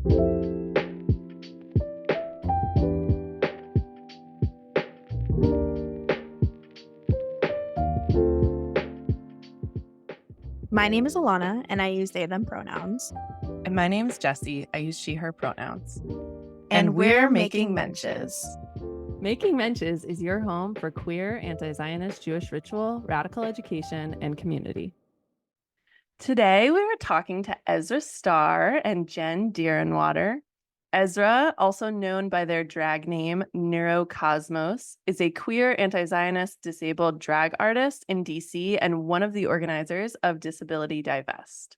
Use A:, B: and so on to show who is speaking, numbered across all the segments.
A: My name is Alana, and I use they, them pronouns.
B: And my name's Jessie. I use she, her pronouns.
A: And we're making menches.
C: Making Menches is your home for queer, anti-Zionist Jewish ritual, radical education, and community.
B: Today we are talking to Ezra Starr and Jen Deerinwater. Ezra, also known by their drag name Neurocosmos, is a queer, anti-Zionist, disabled drag artist in DC and one of the organizers of Disability Divest.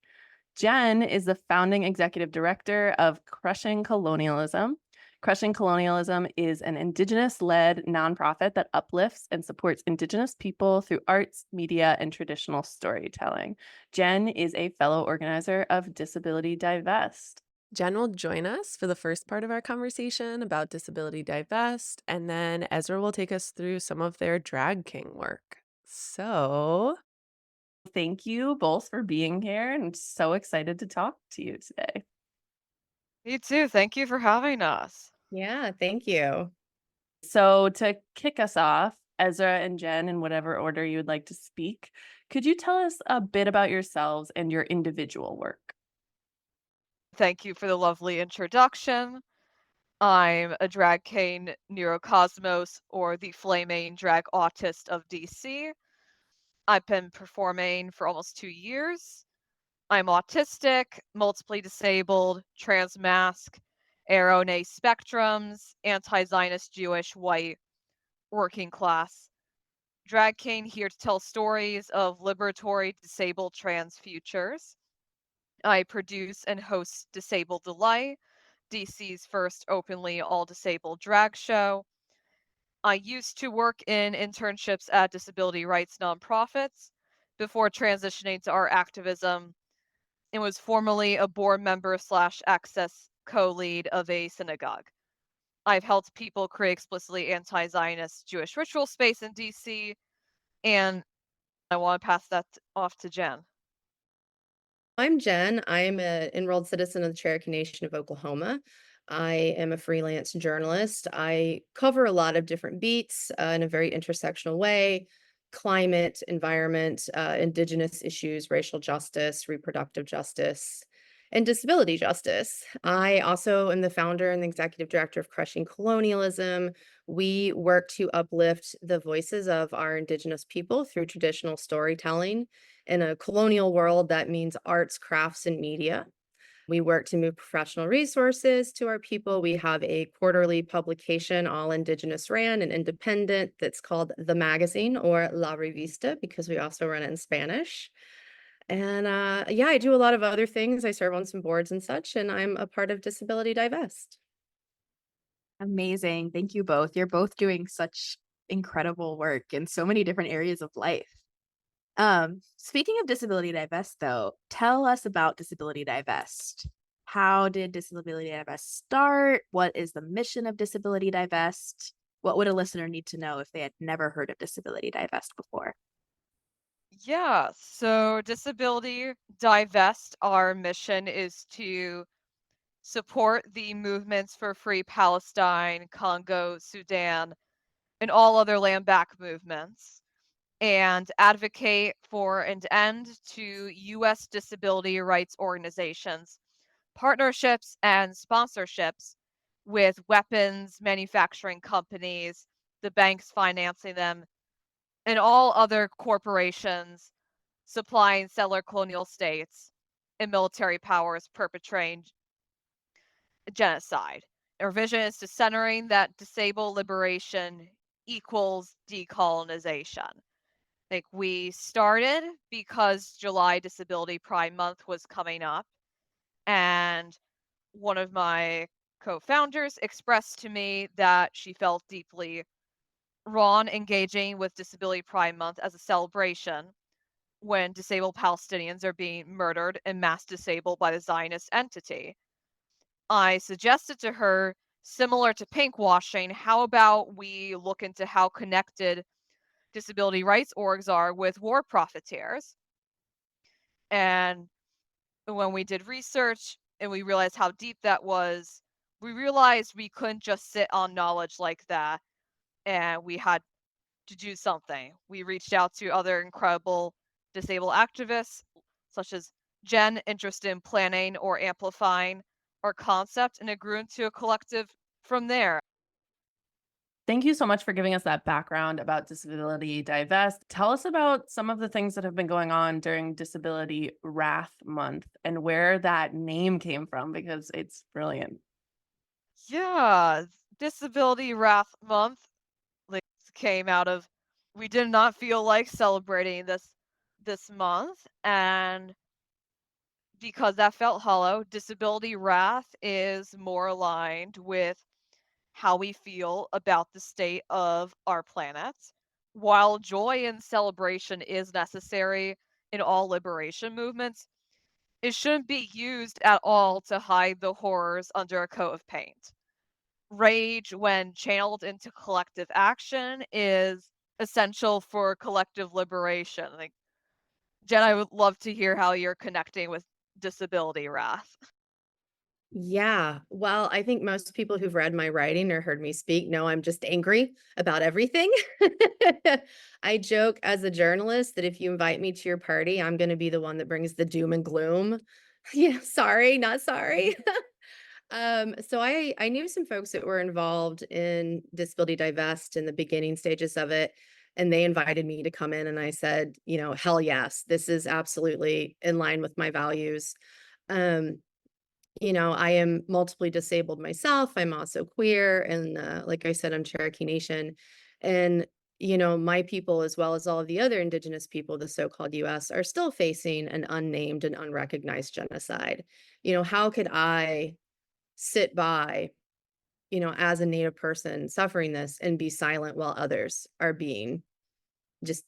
B: Jen is the founding executive director of Crushing Colonialism. Crushing Colonialism is an Indigenous-led nonprofit that uplifts and supports Indigenous people through arts, media, and traditional storytelling. Jen is a fellow organizer of Disability Divest.
D: Jen will join us for the first part of our conversation about Disability Divest, and then Ezra will take us through some of their drag king work. So,
B: Thank you both for being here. I'm so excited to talk to you today.
E: Me too. Thank you for having us.
F: Yeah, thank you.
B: So to kick us off, Ezra and Jen, in whatever order you would like to speak, could you tell us a bit about yourselves and your individual work?
E: Thank you for the lovely introduction. I'm a drag king neurocosmos, or the flaming drag autist of DC. I've been performing for almost 2 years. I'm autistic, multiply disabled, transmasc, arrow nay spectrums, anti-Zionist Jewish, white, working class. Drag king here to tell stories of liberatory disabled trans futures. I produce and host Disabled Delight, DC's first openly all-disabled drag show. I used to work in internships at disability rights nonprofits before transitioning to art activism, and was formerly a board member / access co-lead of a synagogue. I've helped people create explicitly anti-Zionist Jewish ritual space in DC, and I want to pass that off to Jen.
F: I'm Jen. I am an enrolled citizen of the Cherokee Nation of Oklahoma. I am a freelance journalist. I cover a lot of different beats in a very intersectional way: climate, environment, indigenous issues, racial justice, reproductive justice, and disability justice. I also am the founder and the executive director of Crushing Colonialism. We work to uplift the voices of our indigenous people through traditional storytelling. In a colonial world, that means arts, crafts, and media. We work to move professional resources to our people. We have a quarterly publication, all Indigenous ran and independent, that's called The Magazine, or La Revista, because we also run it in Spanish. And yeah, I do a lot of other things. I serve on some boards and such, and I'm a part of Disability Divest.
A: Amazing. Thank you both. You're both doing such incredible work in so many different areas of life. Speaking of Disability Divest, though, tell us about Disability Divest. How did Disability Divest start? What is the mission of Disability Divest? What would a listener need to know if they had never heard of Disability Divest before?
E: Yeah, so Disability Divest, our mission is to support the movements for free Palestine, Congo, Sudan, and all other land back movements, and advocate for an end to U.S. disability rights organizations, partnerships, and sponsorships with weapons manufacturing companies, the banks financing them, and all other corporations supplying settler colonial states and military powers perpetrating genocide. Our vision is to centering that disabled liberation equals decolonization. Like, we started because July Disability Pride Month was coming up, and one of my co-founders expressed to me that she felt deeply wrong engaging with Disability Pride Month as a celebration when disabled Palestinians are being murdered and mass disabled by the Zionist entity. I suggested to her, similar to pinkwashing, how about we look into how connected disability rights orgs are with war profiteers? And when we did research, and we realized how deep that was, we realized we couldn't just sit on knowledge like that, and we had to do something. We reached out to other incredible disabled activists, such as Jen, interested in planning or amplifying our concept, and it grew into a collective from there.
B: Thank you so much for giving us that background about Disability Divest. Tell us about some of the things that have been going on during Disability Wrath Month and where that name came from because it's brilliant.
E: Yeah, Disability Wrath Month like came out of we did not feel like celebrating this month, and because that felt hollow, disability wrath is more aligned with how we feel about the state of our planet. While joy and celebration is necessary in all liberation movements, it shouldn't be used at all to hide the horrors under a coat of paint. Rage, when channeled into collective action, is essential for collective liberation. Like, Jen, I would love to hear how you're connecting with disability wrath.
F: Yeah. Well, I think most people who've read my writing or heard me speak know I'm just angry about everything. I joke as a journalist that if you invite me to your party, I'm going to be the one that brings the doom and gloom. Yeah, sorry, not sorry. So I knew some folks that were involved in Disability Divest in the beginning stages of it, and they invited me to come in, and I said, hell yes, this is absolutely in line with my values. Um, I am multiply disabled myself. I'm also queer. And like I said, I'm Cherokee Nation. And, my people, as well as all of the other Indigenous people, the so called US, are still facing an unnamed and unrecognized genocide. How could I sit by, as a Native person suffering this and be silent while others are being just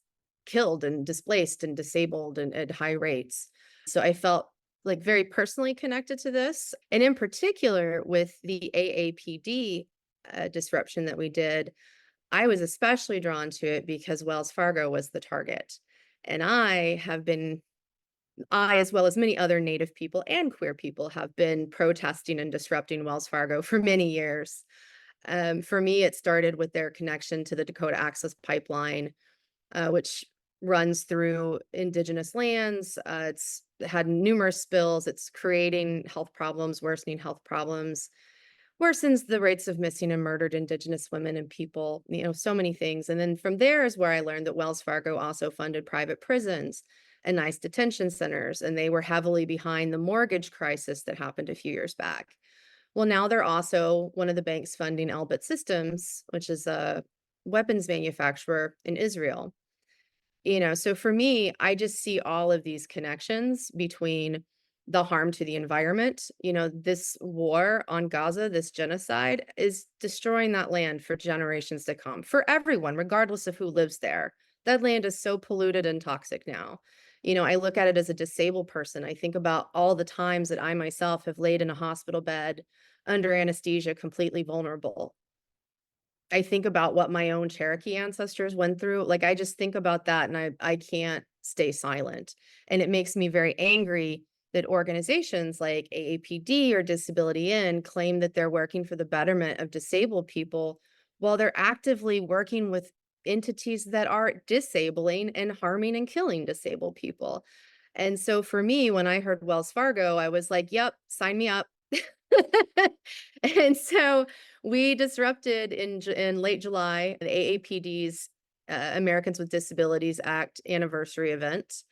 F: killed and displaced and disabled and at high rates? So I felt like very personally connected to this. And in particular, with the AAPD disruption that we did, I was especially drawn to it because Wells Fargo was the target. And I, as well as many other Native people and queer people, have been protesting and disrupting Wells Fargo for many years. For me, it started with their connection to the Dakota Access Pipeline, which runs through indigenous lands. It's had numerous spills. It's creating health problems, worsening health problems, worsens the rates of missing and murdered indigenous women and people, so many things. And then from there is where I learned that Wells Fargo also funded private prisons and nice detention centers, and they were heavily behind the mortgage crisis that happened a few years back. Well, now they're also one of the banks funding Elbit Systems, which is a weapons manufacturer in Israel. So for me, I just see all of these connections between the harm to the environment. This war on Gaza, this genocide, is destroying that land for generations to come, for everyone, regardless of who lives there. That land is so polluted and toxic now. I look at it as a disabled person. I think about all the times that I myself have laid in a hospital bed under anesthesia, completely vulnerable. I think about what my own Cherokee ancestors went through. Like, I just think about that and I can't stay silent. And it makes me very angry that organizations like AAPD or Disability In claim that they're working for the betterment of disabled people while they're actively working with entities that are disabling and harming and killing disabled people. And so for me, when I heard Wells Fargo, I was like, yep, sign me up. And so we disrupted in late July the AAPD's Americans with Disabilities Act anniversary event.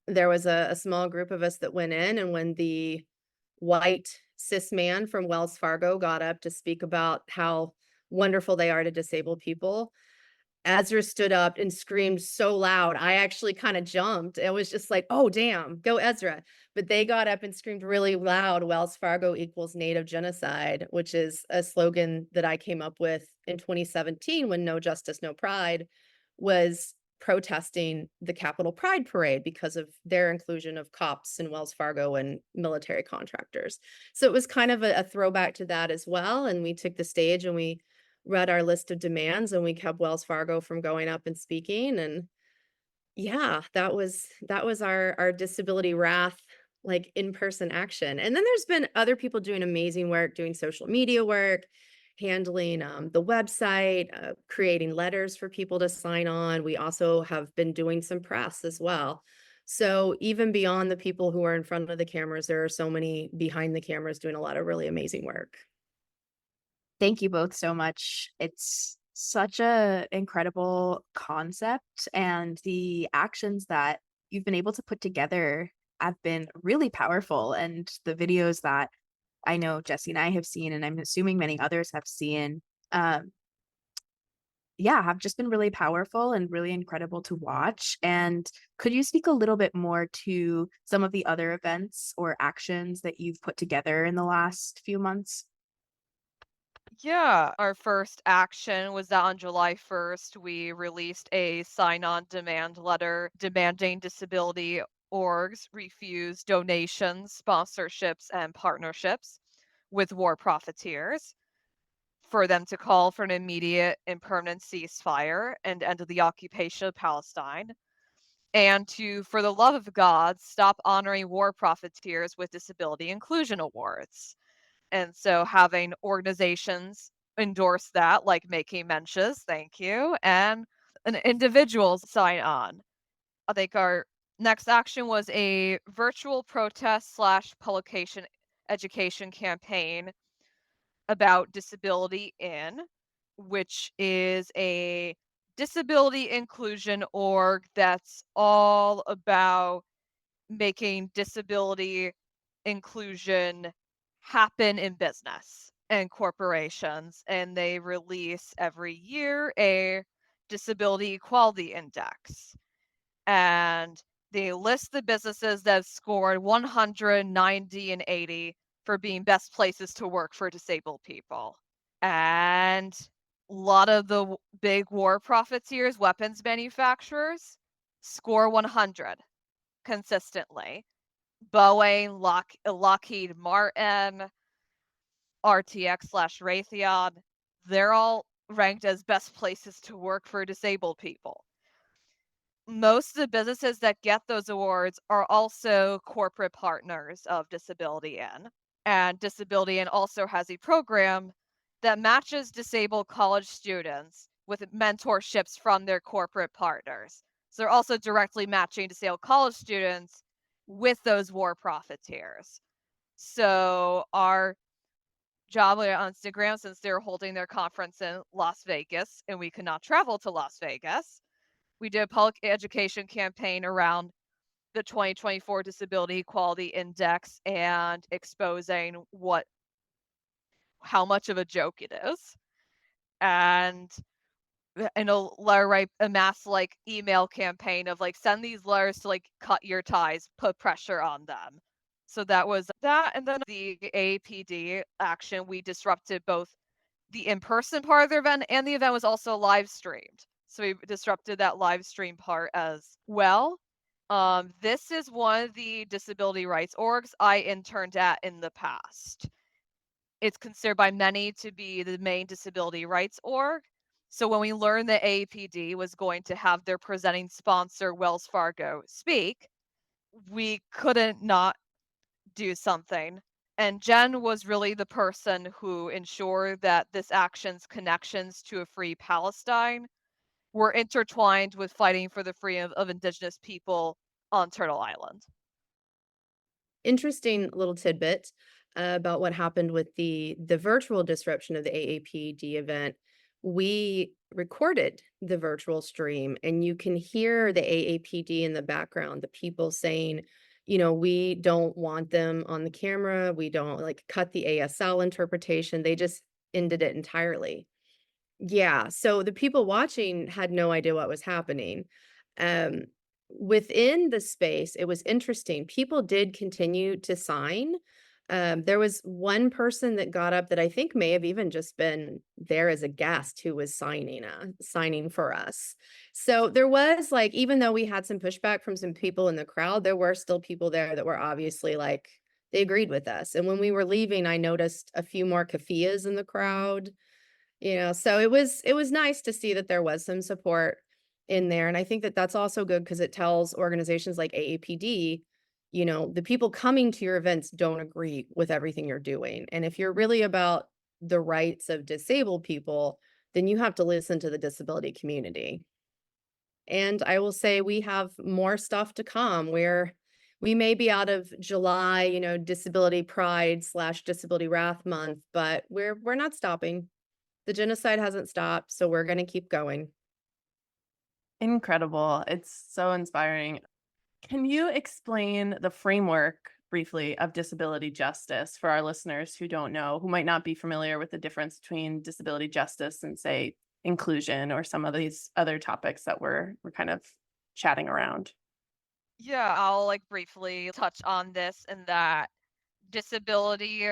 F: There was a small group of us that went in, and when the white cis man from Wells Fargo got up to speak about how wonderful they are to disabled people, Ezra stood up and screamed so loud, I actually kinda jumped. It was just like, "Oh, damn, go Ezra." But they got up and screamed really loud, "Wells Fargo equals Native genocide," which is a slogan that I came up with in 2017 when No Justice, No Pride was protesting the Capitol Pride Parade because of their inclusion of cops in Wells Fargo and military contractors. So it was kind of a throwback to that as well, and we took the stage and we read our list of demands and we kept Wells Fargo from going up and speaking. And yeah, that was our disability wrath like in-person action. And then there's been other people doing amazing work, doing social media work, handling the website, creating letters for people to sign on. We also have been doing some press as well. So even beyond the people who are in front of the cameras, there are so many behind the cameras doing a lot of really amazing work.
A: Thank you both so much. It's such a incredible concept, and the actions that you've been able to put together have been really powerful. And the videos that I know Jesse and I have seen, and I'm assuming many others have seen, um, yeah, have just been really powerful and really incredible to watch. And could you speak a little bit more to some of the other events or actions that you've put together in the last few months?
E: Yeah, our first action was that on July 1st, we released a sign on demand letter demanding disability orgs refuse donations, sponsorships, and partnerships with war profiteers, for them to call for an immediate and permanent ceasefire and end of the occupation of Palestine, and to, for the love of God, stop honoring war profiteers with disability inclusion awards. And so having organizations endorse that, like Making Mentions, thank you, and individuals sign on. I think our next action was a virtual protest slash publication education campaign about disability in, which is a disability inclusion org that's all about making disability inclusion happen in business and corporations. And they release every year a disability equality index. And they list the businesses that scored 100, 90, and 80 for being best places to work for disabled people. And a lot of the big war profiteers, weapons manufacturers, score 100 consistently. Boeing, Lockheed Martin, RTX/Raytheon, they're all ranked as best places to work for disabled people. Most of the businesses that get those awards are also corporate partners of Disability In. And Disability In also has a program that matches disabled college students with mentorships from their corporate partners. So they're also directly matching disabled college students with those war profiteers. So our job on Instagram, since they're holding their conference in Las Vegas and we could not travel to Las Vegas, we did a public education campaign around the 2024 Disability Equality Index and exposing how much of a joke it is. And a letter write a mass like email campaign of like send these letters to like cut your ties, put pressure on them. So that was that, and then the APD action, we disrupted both the in-person part of the event, and the event was also live streamed. So we disrupted that live stream part as well. This is one of the disability rights orgs I interned at in the past. It's considered by many to be the main disability rights org. So when we learned that AAPD was going to have their presenting sponsor, Wells Fargo, speak, we couldn't not do something. And Jen was really the person who ensured that this action's connections to a free Palestine were intertwined with fighting for the freedom of Indigenous people on Turtle Island.
F: Interesting little tidbit about what happened with the virtual disruption of the AAPD event. We recorded the virtual stream, and you can hear the AAPD in the background, the people saying, we don't want them on the camera. We don't like cut the ASL interpretation. They just ended it entirely. Yeah, so the people watching had no idea what was happening. Um, Within the space, it was interesting. People did continue to sign. There was one person that got up that I think may have even just been there as a guest who was signing for us. So there was like, even though we had some pushback from some people in the crowd, there were still people there that were obviously like they agreed with us. And when we were leaving, I noticed a few more kafiyas in the crowd. So it was nice to see that there was some support in there, and I think that that's also good because it tells organizations like AAPD, The people coming to your events don't agree with everything you're doing. And if you're really about the rights of disabled people, then you have to listen to the disability community. And I will say we have more stuff to come where we may be out of July, disability pride slash disability wrath month, but we're not stopping. The genocide hasn't stopped, so we're gonna keep going.
B: Incredible. It's so inspiring. Can you explain the framework briefly of disability justice for our listeners who don't know, who might not be familiar with the difference between disability justice and, say, inclusion or some of these other topics that we're kind of chatting around?
E: Yeah, I'll like briefly touch on this in that disability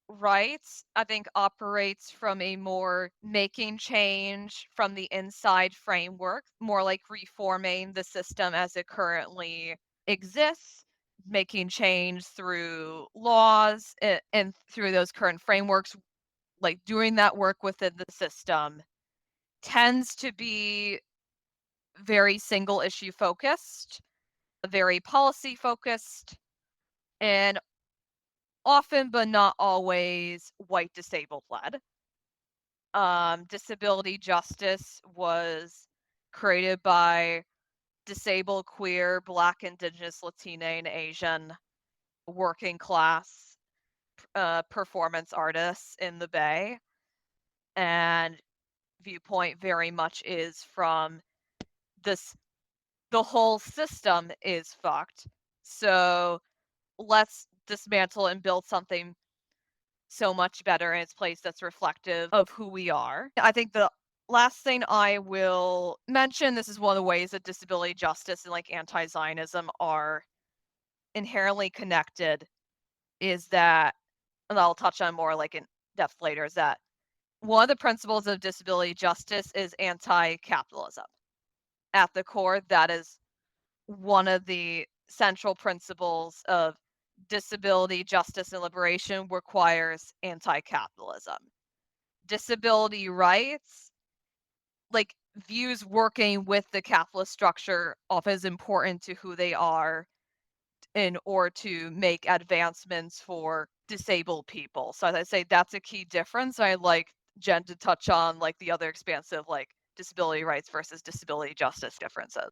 E: rights, I think, operates from a more making change from the inside framework, more like reforming the system as it currently exists, making change through laws and through those current frameworks, like doing that work within the system tends to be very single issue focused, very policy focused, and often but not always white disabled led. Disability justice was created by disabled, queer, Black, Indigenous, Latina, and Asian working class performance artists in the Bay. And viewpoint very much is from this the whole system is fucked. So let's dismantle and build something so much better in its place that's reflective of who we are. I think the last thing I will mention, this is one of the ways that disability justice and like anti-Zionism are inherently connected, is that, and I'll touch on more like in depth later, is that one of the principles of disability justice is anti-capitalism. At the core, that is one of the central principles of disability justice and liberation requires anti-capitalism. Disability rights, like, views working with the capitalist structure of as important to who they are in order to make advancements for disabled people. So as I say, that's a key difference. I'd like Jen to touch on like the other expansive like disability rights versus disability justice differences.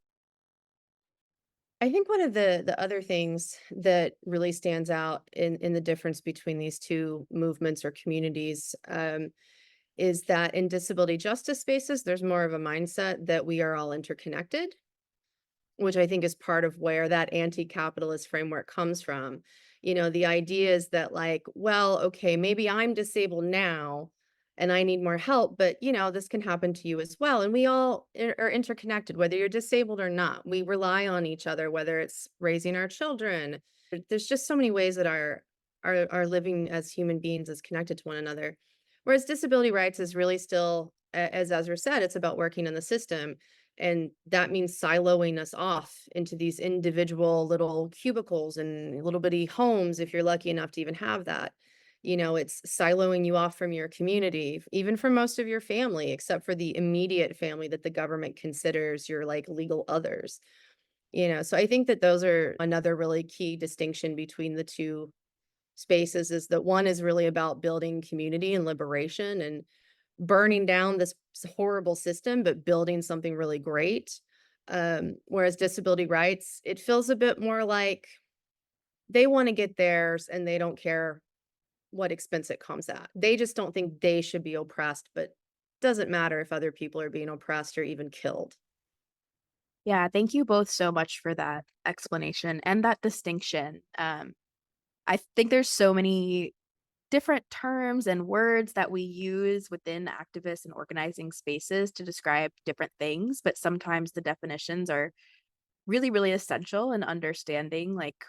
F: I think one of the other things that really stands out in the difference between these two movements or communities, is that in disability justice spaces, there's more of a mindset that we are all interconnected, which I think is part of where that anti-capitalist framework comes from. The idea is that like, well, okay, maybe I'm disabled now and I need more help, but this can happen to you as well. And we all are interconnected, whether you're disabled or not. We rely on each other, whether it's raising our children. There's just so many ways that our living as human beings is connected to one another. Whereas disability rights is really still, as Ezra said, it's about working in the system. And that means siloing us off into these individual little cubicles and little bitty homes, if you're lucky enough to even have that. It's siloing you off from your community, even from most of your family, except for the immediate family that the government considers your like legal others. So I think that those are another really key distinction between the two spaces, is that one is really about building community and liberation and burning down this horrible system, but building something really great. Whereas disability rights, it feels a bit more like they want to get theirs and they don't care what expense it comes at. They just don't think they should be oppressed, but doesn't matter if other people are being oppressed or even killed.
A: Yeah, thank you both so much for that explanation and that distinction. I think there's so many different terms and words that we use within activist and organizing spaces to describe different things, but sometimes the definitions are really, really essential in understanding like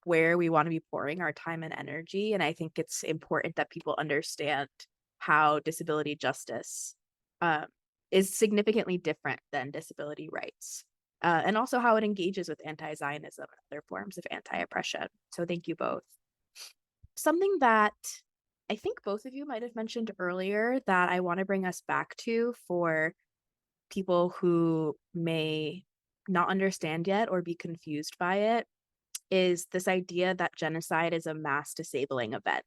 A: where we want to be pouring our time and energy. And I think it's important that people understand how disability justice uh, is significantly different than disability rights. And also how it engages with anti-Zionism and other forms of anti-oppression. So thank you both. Something that I think both of you might have mentioned earlier that I want to bring us back to for people who may not understand yet or be confused by it is this idea that genocide is a mass disabling event.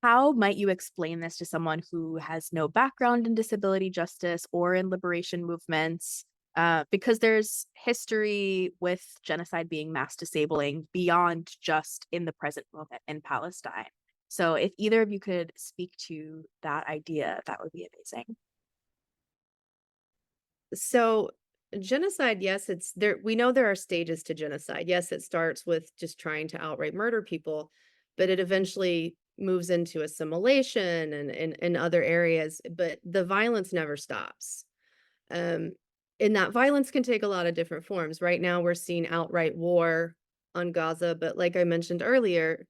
A: How might you explain this to someone who has no background in disability justice or in liberation movements? Because there's history with genocide being mass disabling beyond just in the present moment in Palestine. So, if either of you could speak to that idea, that would be amazing.
F: So, genocide, yes, it's there. We know there are stages to genocide. Yes, it starts with just trying to outright murder people, but it eventually moves into assimilation and other areas. But the violence never stops. Um, and that violence can take a lot of different forms. Right now, we're seeing outright war on Gaza, but like I mentioned earlier,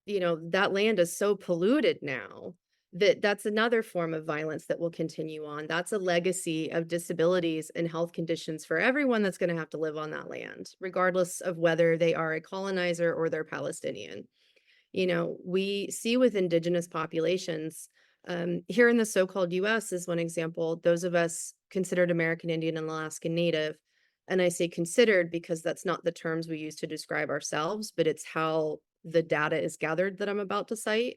F: that land is so polluted now that that's another form of violence that will continue on. That's a legacy of disabilities and health conditions for everyone that's going to have to live on that land, regardless of whether they are a colonizer or they're Palestinian. We see with indigenous populations, here in the so-called US is one example, those of us considered American Indian and Alaskan Native. And I say considered because that's not the terms we use to describe ourselves, but it's how the data is gathered that I'm about to cite.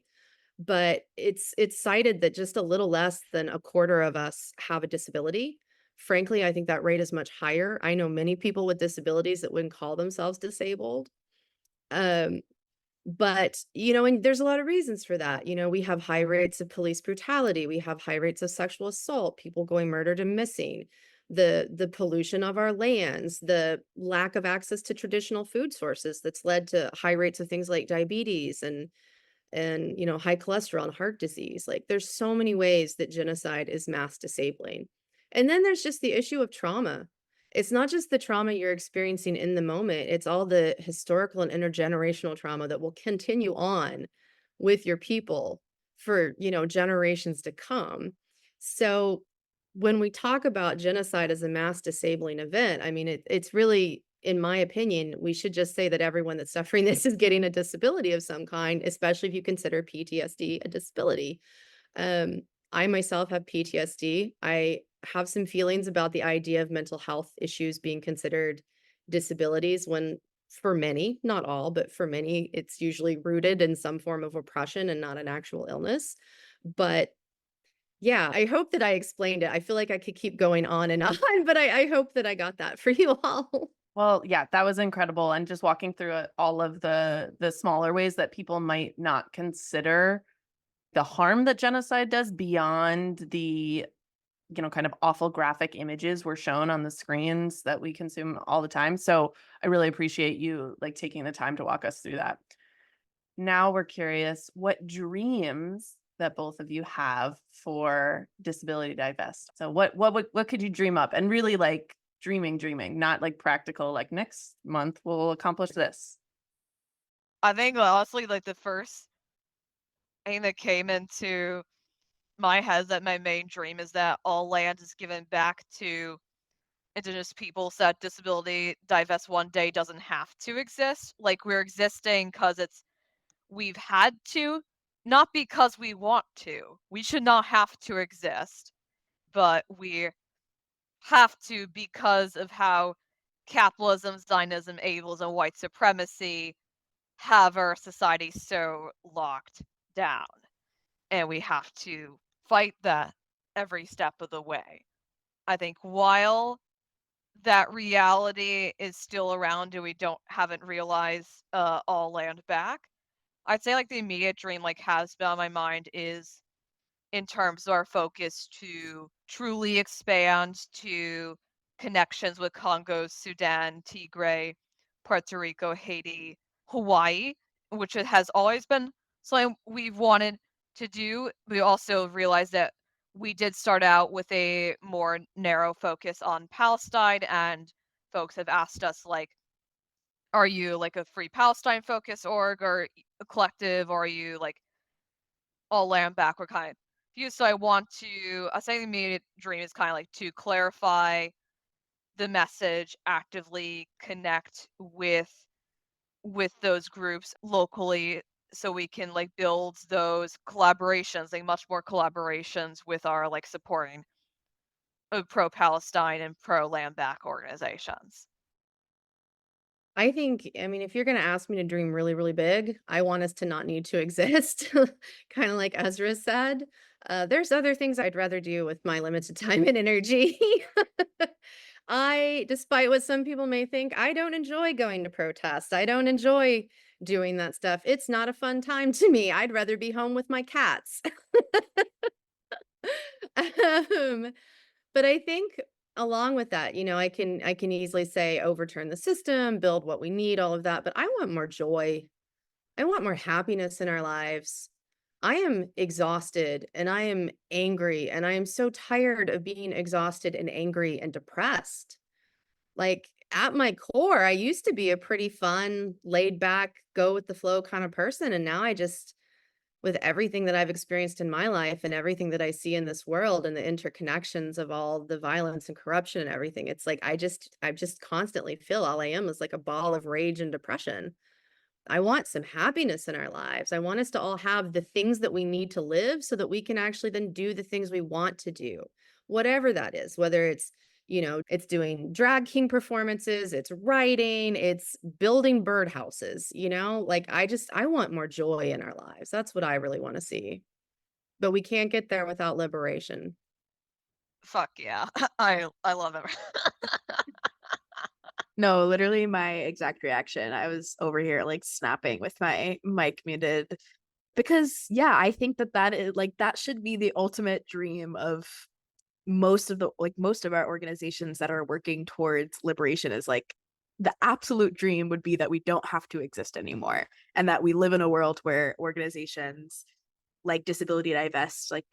F: But it's cited that just a little less than a quarter of us have a disability. Frankly, I think that rate is much higher. I know many people with disabilities that wouldn't call themselves disabled. Um, and there's a lot of reasons for that. We have high rates of police brutality, we have high rates of sexual assault, people going murdered and missing, the pollution of our lands, the lack of access to traditional food sources that's led to high rates of things like diabetes and high cholesterol and heart disease. Like there's so many ways that genocide is mass disabling. And then there's just the issue of trauma. It's not just the trauma you're experiencing in the moment, it's all the historical and intergenerational trauma that will continue on with your people for, generations to come. So when we talk about genocide as a mass disabling event, I mean, it's really, in my opinion, we should just say that everyone that's suffering this is getting a disability of some kind, especially if you consider PTSD a disability. Um, I myself have PTSD. I have some feelings about the idea of mental health issues being considered disabilities when, for many, not all, but for many, it's usually rooted in some form of oppression and not an actual illness. But yeah, I hope that I explained it. I feel like I could keep going on and on, but I hope that I got that for you all.
B: Well, yeah, that was incredible, and just walking through it, all of the smaller ways that people might not consider the harm that genocide does beyond the, kind of awful graphic images we're shown on the screens that we consume all the time. So I really appreciate you like taking the time to walk us through that. Now we're curious what dreams that both of you have for Disability Divest. So what could you dream up, and really like dreaming, not like practical, like next month we'll accomplish this.
E: I think honestly, like the first thing that came into my head is that my main dream is that all land is given back to indigenous peoples, that disability divest one day doesn't have to exist. Like we're existing because we've had to, not because we want to. We should not have to exist, but we have to because of how capitalism, Zionism, ableism, white supremacy have our society so locked down. And we have to fight that every step of the way. I think while that reality is still around and we haven't realized all land back, I'd say like the immediate dream like has been on my mind is in terms of our focus to truly expand to connections with Congo, Sudan, Tigray, Puerto Rico, Haiti, Hawaii, which it has always been something we've wanted to do. We also realized that we did start out with a more narrow focus on Palestine, and folks have asked us like, are you like a Free Palestine focus org or a collective, or are you like all land back? We're kind of confused. So I say the immediate dream is kind of like to clarify the message, actively connect with those groups locally so we can like build those collaborations, like much more collaborations with our like supporting pro Palestine and pro land back organizations.
F: I think, I mean, if you're gonna ask me to dream really, really big, I want us to not need to exist, kinda like Ezra said. There's other things I'd rather do with my limited time and energy. Despite what some people may think, I don't enjoy going to protests. I don't enjoy doing that stuff. It's not a fun time to me. I'd rather be home with my cats. Um, but I think along with that, I can easily say overturn the system, build what we need, all of that, but I want more joy. I want more happiness in our lives. I am exhausted and I am angry and I am so tired of being exhausted and angry and depressed. Like at my core, I used to be a pretty fun, laid back, go with the flow kind of person. And now I just, with everything that I've experienced in my life and everything that I see in this world and the interconnections of all the violence and corruption and everything, it's like I just constantly feel all I am is like a ball of rage and depression. I want some happiness in our lives. I want us to all have the things that we need to live so that we can actually then do the things we want to do, whatever that is, whether it's doing drag king performances, it's writing, it's building birdhouses, like I want more joy in our lives. That's what I really want to see. But we can't get there without liberation.
E: Fuck yeah. I love it.
A: No, literally my exact reaction. I was over here like snapping with my mic muted because yeah, I think that that is like that should be the ultimate dream of most of our organizations that are working towards liberation is like the absolute dream would be that we don't have to exist anymore and that we live in a world where organizations like Disability Divest like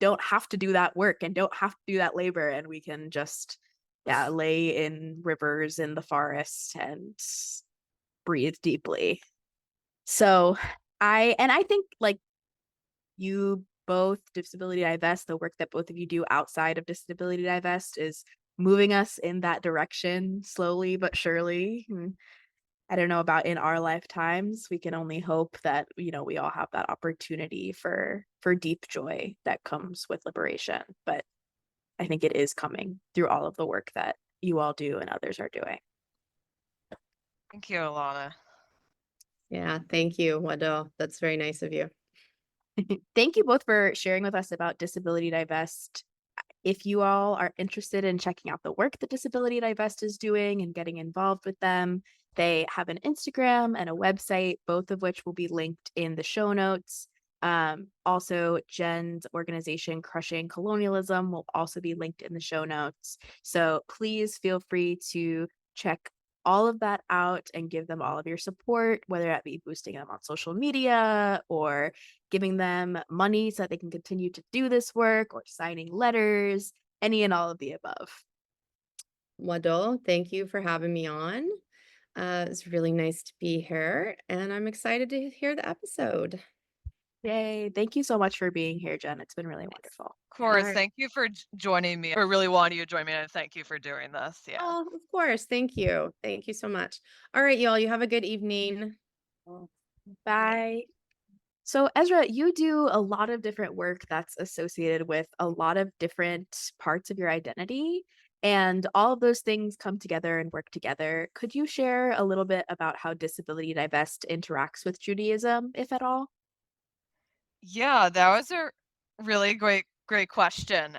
A: don't have to do that work and don't have to do that labor and we can just yeah lay in rivers in the forest and breathe deeply. So I think like you both Disability Divest, the work that both of you do outside of Disability Divest is moving us in that direction slowly but surely. I don't know about in our lifetimes. We can only hope that, we all have that opportunity for deep joy that comes with liberation. But I think it is coming through all of the work that you all do and others are doing.
E: Thank you, Alana.
F: Yeah, thank you, Wado. That's very nice of you.
A: Thank you both for sharing with us about Disability Divest. If you all are interested in checking out the work that Disability Divest is doing and getting involved with them, they have an Instagram and a website, both of which will be linked in the show notes. Also, Jen's organization, Crushing Colonialism, will also be linked in the show notes. So please feel free to check all of that out and give them all of your support, whether that be boosting them on social media or giving them money so that they can continue to do this work or signing letters, any and all of the above.
F: Wado, thank you for having me on. It's really nice to be here, and I'm excited to hear the episode.
A: Yay. Thank you so much for being here, Jen. It's been really wonderful.
E: Of course,
F: Alright.
E: thank you for joining me. I really wanted you to join me, and thank you for doing this. Yeah.
F: Oh, of course. Thank you. Thank you so much. All right, y'all. You have a good evening. Bye.
A: Bye. So, Ezra, you do a lot of different work that's associated with a lot of different parts of your identity, and all of those things come together and work together. Could you share a little bit about how Disability Divest interacts with Judaism, if at all?
E: Yeah, that was a really great question.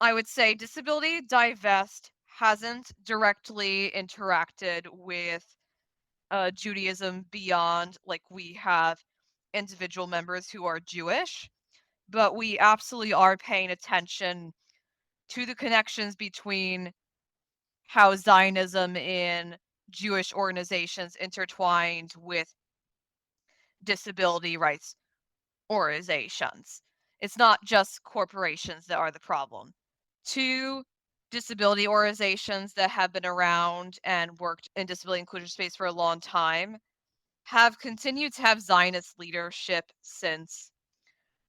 E: I would say Disability Divest hasn't directly interacted with Judaism beyond like we have individual members who are Jewish, but we absolutely are paying attention to the connections between how Zionism in Jewish organizations intertwined with disability rights organizations. It's not just corporations that are the problem. Two disability organizations that have been around and worked in disability inclusion space for a long time have continued to have Zionist leadership since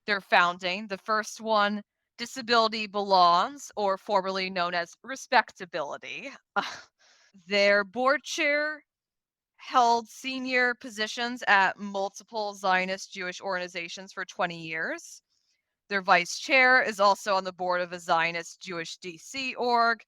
E: their founding. The first one, Disability Belongs, or formerly known as Respectability. Their board chair held senior positions at multiple Zionist Jewish organizations for 20 years. Their vice chair is also on the board of a Zionist Jewish DC org.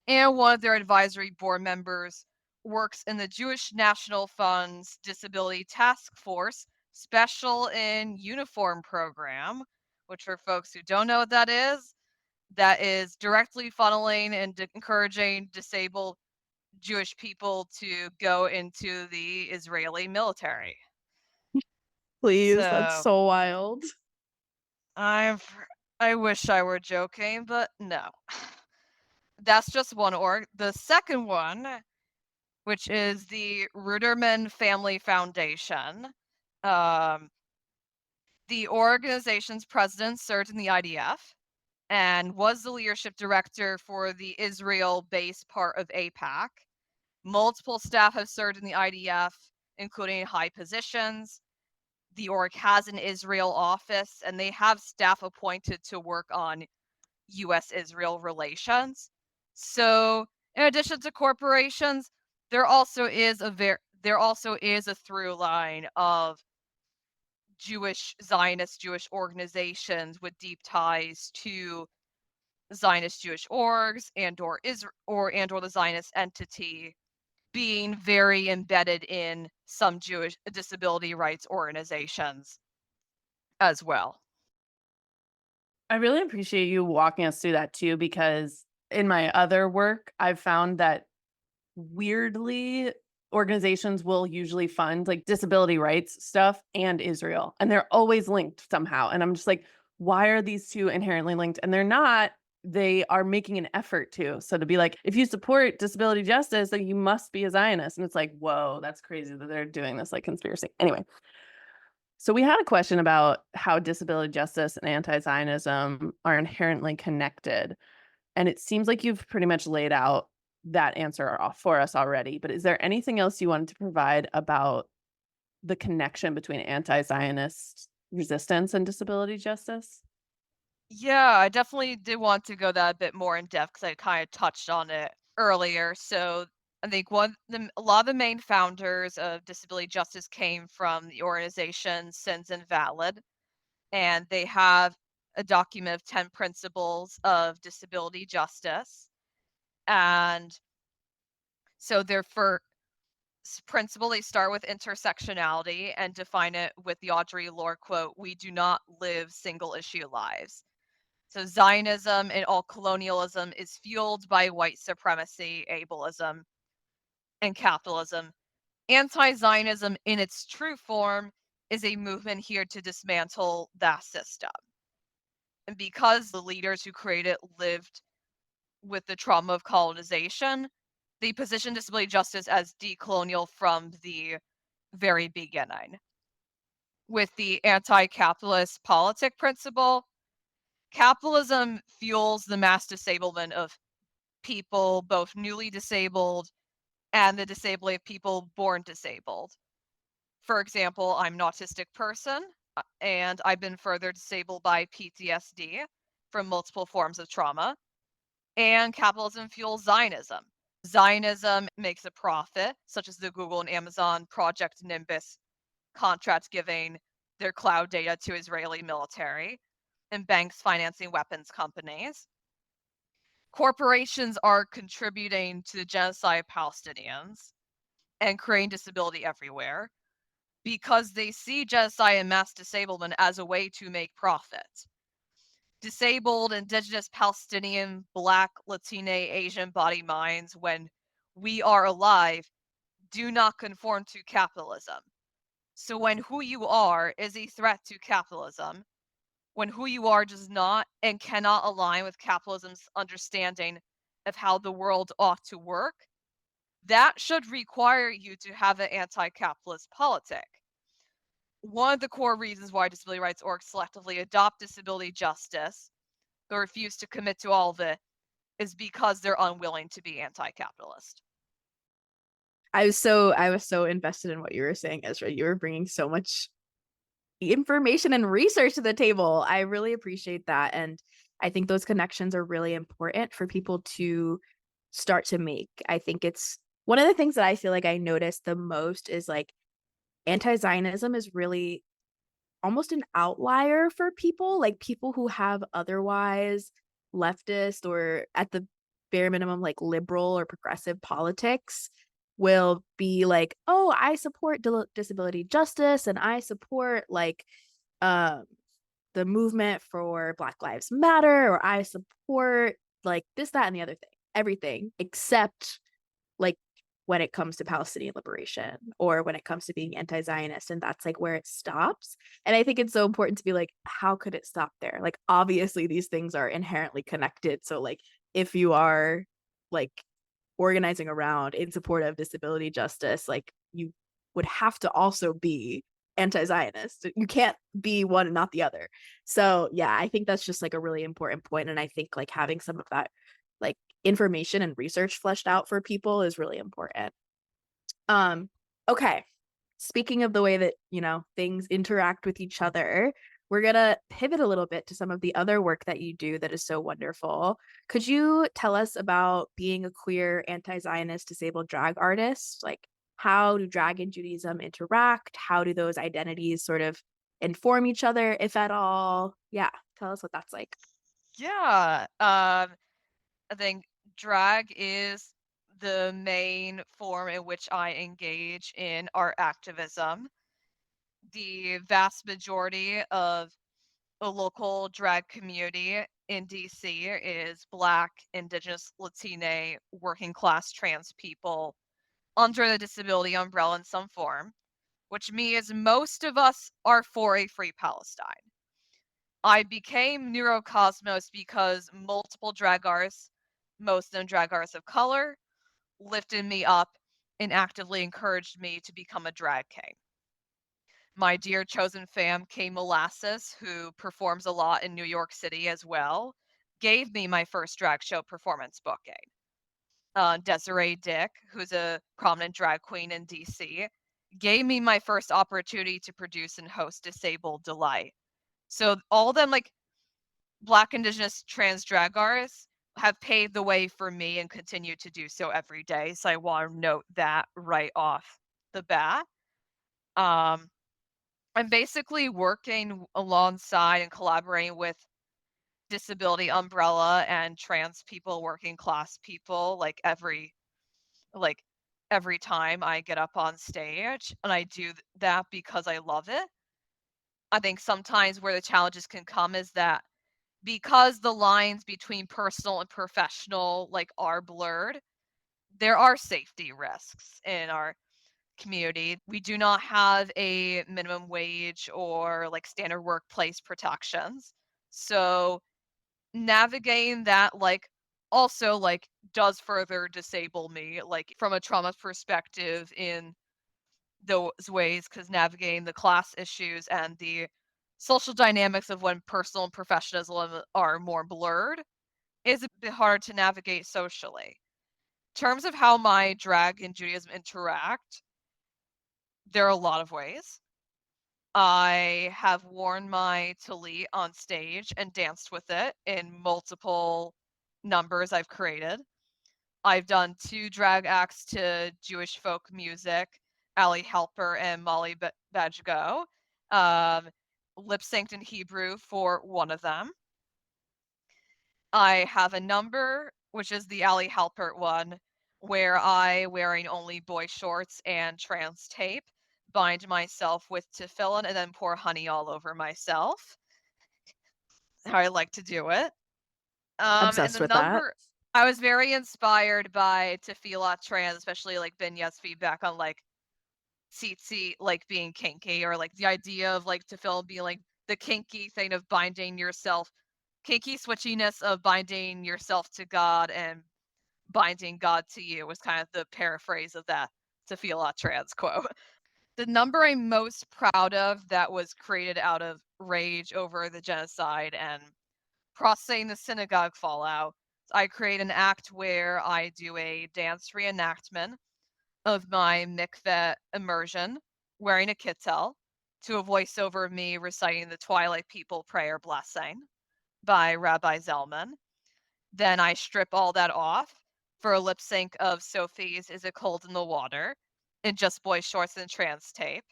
E: And one of their advisory board members works in the Jewish National Fund's Disability Task Force Special in Uniform program, which for folks who don't know what that is directly funneling and encouraging disabled Jewish people to go into the Israeli military.
B: Please, that's
E: So
B: so wild.
E: I wish I were joking, but no. That's just one org. The second one, which is the Ruderman Family Foundation. Um, the organization's president served in the IDF and was the leadership director for the Israel-based part of APAC. Multiple staff have served in the IDF, including high positions. The org has an Israel office, and they have staff appointed to work on U.S.-Israel relations. So, in addition to corporations, there also is a through line of Zionist Jewish organizations with deep ties to Zionist Jewish orgs and/or the Zionist entity being very embedded in some Jewish disability rights organizations as well.
B: I really appreciate you walking us through that too, because in my other work, I've found that weirdly, organizations will usually fund like disability rights stuff and Israel, and they're always linked somehow. And I'm just like, why are these two inherently linked? And they're not. They are making an effort to. So to be like, if you support disability justice, then you must be a Zionist. And it's like, whoa, that's crazy that they're doing this like conspiracy. Anyway, so we had a question about how disability justice and anti-Zionism are inherently connected. And it seems like you've pretty much laid out that answer for us already. But is there anything else you wanted to provide about the connection between anti-Zionist resistance and disability justice?
E: Yeah, I definitely did want to go that a bit more in depth because I kind of touched on it earlier. So I think a lot of the main founders of disability justice came from the organization Sins Invalid, and they have a document of 10 principles of disability justice. And so their first principle, they start with intersectionality and define it with the Audre Lorde quote, "We do not live single issue lives." So Zionism and all colonialism is fueled by white supremacy, ableism, and capitalism. Anti-Zionism in its true form is a movement here to dismantle that system. And because the leaders who created it lived with the trauma of colonization, they position disability justice as decolonial from the very beginning. With the anti-capitalist politic principle, capitalism fuels the mass disablement of people, both newly disabled and the disabling of people born disabled. For example, I'm an autistic person, and I've been further disabled by PTSD from multiple forms of trauma. And capitalism fuels Zionism. Zionism makes a profit, such as the Google and Amazon Project Nimbus contract giving their cloud data to Israeli military, and banks financing weapons companies. Corporations are contributing to the genocide of Palestinians and creating disability everywhere because they see genocide and mass disablement as a way to make profit. Disabled, indigenous, Palestinian, Black, Latina, Asian body minds, when we are alive, do not conform to capitalism. So when who you are is a threat to capitalism, when who you are does not and cannot align with capitalism's understanding of how the world ought to work, that should require you to have an anti-capitalist politic. One of the core reasons why disability rights orgs selectively adopt disability justice but refuse to commit to all of it is because they're unwilling to be anti-capitalist.
A: I was so invested in what you were saying, Ezra. You were bringing so much information and research to the table. I really appreciate that. And I think those connections are really important for people to start to make. I think it's one of the things that I feel like I noticed the most is like anti-Zionism is really almost an outlier for people, like people who have otherwise leftist or at the bare minimum like liberal or progressive politics. will be like, "Oh, I support disability justice and I support like um the movement for Black Lives Matter, or I support like this, that, and the other thing, everything except like when it comes to Palestinian liberation or when it comes to being anti-Zionist, and that's like where it stops. And I think it's so important to be like, how could it stop there? Like obviously these things are inherently connected. So like if you are like organizing around in support of disability justice, like you would have to also be anti-Zionist. You can't be one and not the other. So yeah, I think that's just like a really important point. And I think like having some of that like information and research fleshed out for people is really important. Um, okay. Speaking of the way that, things interact with each other, we're gonna pivot a little bit to some of the other work that you do that is so wonderful. Could you tell us about being a queer anti-Zionist disabled drag artist? Like how do drag and Judaism interact? How do those identities sort of inform each other, if at all? Yeah, tell us what that's like.
E: Yeah. I think drag is the main form in which I engage in art activism. The vast majority of the local drag community in DC is Black, Indigenous, Latine, working class trans people under the disability umbrella in some form, which means most of us are for a free Palestine. I became Neurocosmos because multiple drag artists, most of them drag artists of color, lifted me up and actively encouraged me to become a drag king. My dear chosen fam, Kay Molasses, who performs a lot in New York City as well, gave me my first drag show performance booking. Desiree Dick, who's a prominent drag queen in DC, gave me my first opportunity to produce and host Disabled Delight. So all them like Black, Indigenous, trans drag artists have paved the way for me and continue to do so every day. So I want to note that right off the bat. Um, I'm basically working alongside and collaborating with disability umbrella and trans people, working class people, like every time I get up on stage, and I do that because I love it. I think sometimes where the challenges can come is that because the lines between personal and professional like are blurred, there are safety risks in our community. We do not have a minimum wage or like standard workplace protections. So navigating that like also like does further disable me like from a trauma perspective in those ways, because navigating the class issues and the social dynamics of when personal and professionalism are more blurred is a bit hard to navigate socially. In terms of how my drag and Judaism interact, there are a lot of ways. I have worn my tallit on stage and danced with it in multiple numbers I've created. I've done 2 drag acts to Jewish folk music, Ali Helper and Molly Badjgo. Lip synced in Hebrew for one of them. I have a number, which is the Ali Halpert one, where I, wearing only boy shorts and trans tape, bind myself with tefillin and then pour honey all over myself. How I like to do it. And
A: Obsessed
E: the
A: with that.
E: number, I was very inspired by Tefillah Trans, especially like Binya's feedback on like tsitsi like being kinky, or like the idea of like tefillin being like the kinky thing of binding yourself, kinky switchiness of binding yourself to God and binding God to you was kind of the paraphrase of that Tefillah Trans quote. The number I'm most proud of that was created out of rage over the genocide and processing the synagogue fallout. I create an act where I do a dance reenactment of my mikveh immersion, wearing a kittel, to a voiceover of me reciting the Twilight People prayer blessing by Rabbi Zellman. Then I strip all that off for a lip sync of Sophie's Is It Cold in the Water in just boy shorts and trans tape.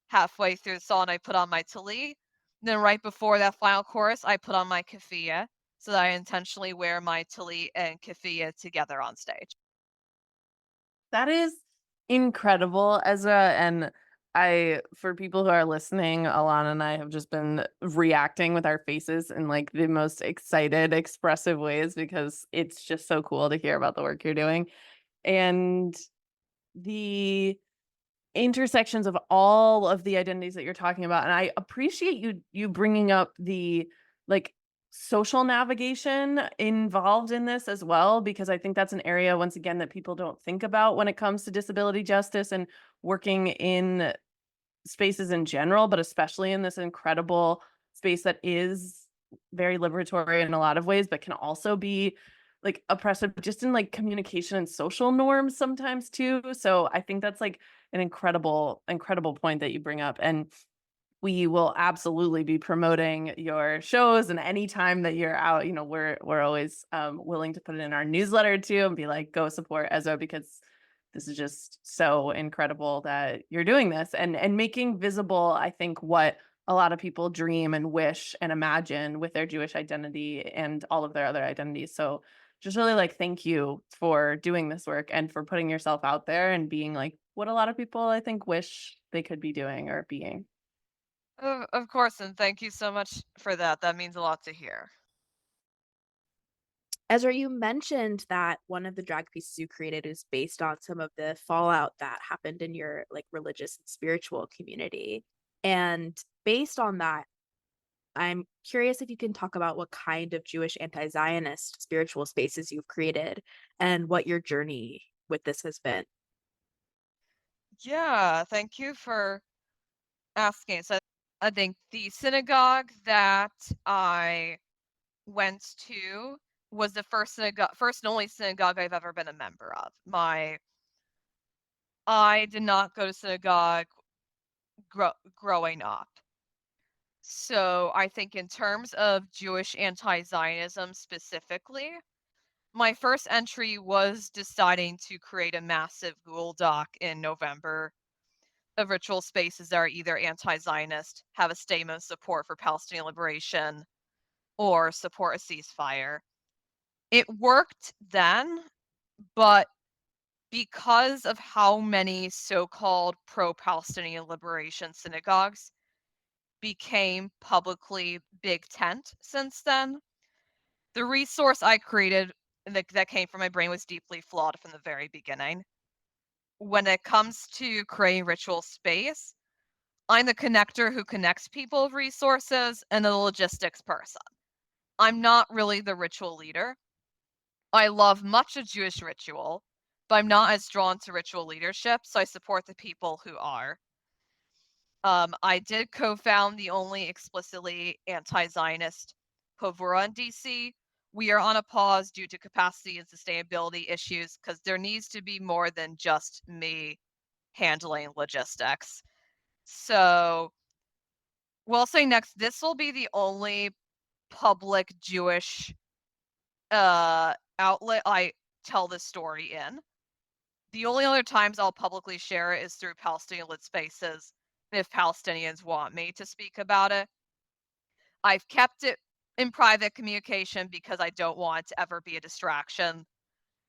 E: Halfway through the song, I put on my tallit. Then right before that final chorus, I put on my keffiyeh, so that I intentionally wear my tallit and keffiyeh together on stage.
B: That is Incredible, Ezra. And for people who are listening, Alana and I have just been reacting with our faces in like the most excited, expressive ways because it's just so cool to hear about the work you're doing. And the intersections of all of the identities that you're talking about, and I appreciate you bringing up the like social navigation involved in this as well, because I think that's an area once again that people don't think about when it comes to disability justice and working in spaces in general, but especially in this incredible space that is very liberatory in a lot of ways, but can also be like oppressive just in like communication and social norms sometimes too. So I think that's like an incredible point that you bring up. And we will absolutely be promoting your shows, and anytime that you're out, we're always willing to put it in our newsletter too and be like, go support Ezra, because this is just so incredible that you're doing this and making visible, I think, what a lot of people dream and wish and imagine with their Jewish identity and all of their other identities. So just really like thank you for doing this work and for putting yourself out there and being like what a lot of people I think wish they could be doing or being.
E: Of course, and thank you so much for that. That means a lot to hear.
A: Ezra, you mentioned that one of the drag pieces you created is based on some of the fallout that happened in your like religious and spiritual community. And based on that, I'm curious if you can talk about what kind of Jewish anti-Zionist spiritual spaces you've created and what your journey with this has been.
E: Yeah, thank you for asking. So I think the synagogue that I went to was the first and only synagogue I've ever been a member of. I did not go to synagogue growing up. So I think in terms of Jewish anti-Zionism specifically, my first entry was deciding to create a massive Google Doc in November of ritual spaces that are either anti-Zionist, have a statement of support for Palestinian liberation, or support a ceasefire. It worked then, but because of how many so-called pro-Palestinian liberation synagogues became publicly big tent since then, the resource I created that came from my brain was deeply flawed from the very beginning. When it comes to creating ritual space, I'm the connector who connects people with resources and the logistics person. I'm not really the ritual leader. I love much of Jewish ritual, but I'm not as drawn to ritual leadership, so I support the people who are. I did co-found the only explicitly anti-Zionist Povura in DC. We are on a pause due to capacity and sustainability issues because there needs to be more than just me handling logistics. So we'll say next, this will be the only public Jewish outlet I tell this story in. The only other times I'll publicly share it is through Palestinian lit spaces if Palestinians want me to speak about it. I've kept it in private communication because I don't want it to ever be a distraction